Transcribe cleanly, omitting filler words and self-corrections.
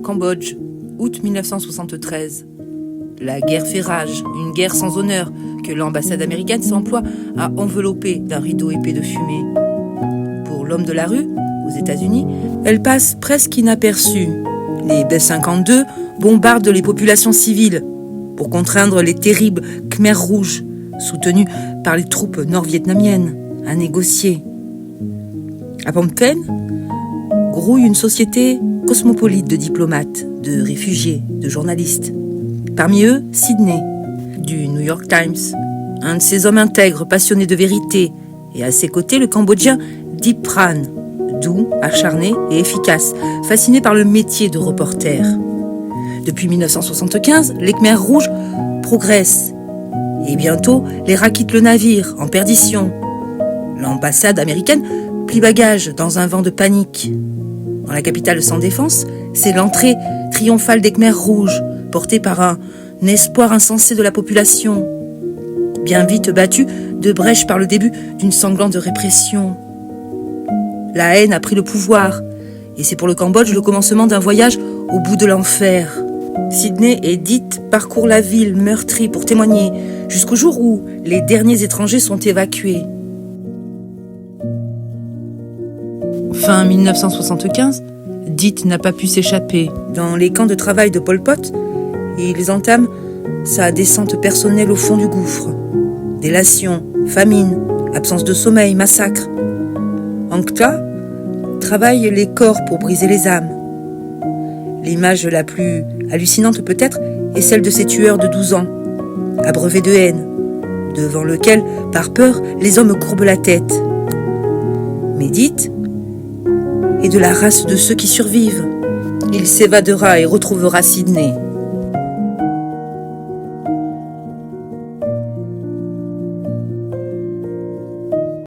Cambodge, août 1973. La guerre fait rage, une guerre sans honneur que l'ambassade américaine s'emploie à envelopper d'un rideau épais de fumée. Pour l'homme de la rue, aux États-Unis, elle passe presque inaperçue. Les B-52 bombardent les populations civiles pour contraindre les terribles Khmers rouges, soutenus par les troupes nord-vietnamiennes, à négocier. À Phnom Penh, grouille une société cosmopolite de diplomates, de réfugiés, de journalistes. Parmi eux, Sydney, du New York Times, un de ces hommes intègres, passionnés de vérité, et à ses côtés, le Cambodgien Diep Pran, doux, acharné et efficace, fasciné par le métier de reporter. Depuis 1975, les Khmers rouges progressent, et bientôt, les rats quittent le navire, en perdition. L'ambassade américaine plie bagage dans un vent de panique. Dans la capitale sans défense, c'est l'entrée triomphale des Khmers rouges, portée par un espoir insensé de la population, bien vite battue de brèche par le début d'une sanglante répression. La haine a pris le pouvoir, et c'est pour le Cambodge le commencement d'un voyage au bout de l'enfer. Sydney et Diep parcourent la ville meurtrie pour témoigner, jusqu'au jour où les derniers étrangers sont évacués. Fin 1975, Diep n'a pas pu s'échapper. Dans les camps de travail de Pol Pot, il entame sa descente personnelle au fond du gouffre. Délation, famine, absence de sommeil, massacre. Angkta travaille les corps pour briser les âmes. L'image la plus hallucinante peut-être est celle de ces tueurs de 12 ans, abreuvés de haine, devant lequel, par peur, les hommes courbent la tête. Mais Diep est de la race de ceux qui survivent. Il s'évadera et retrouvera Sydney.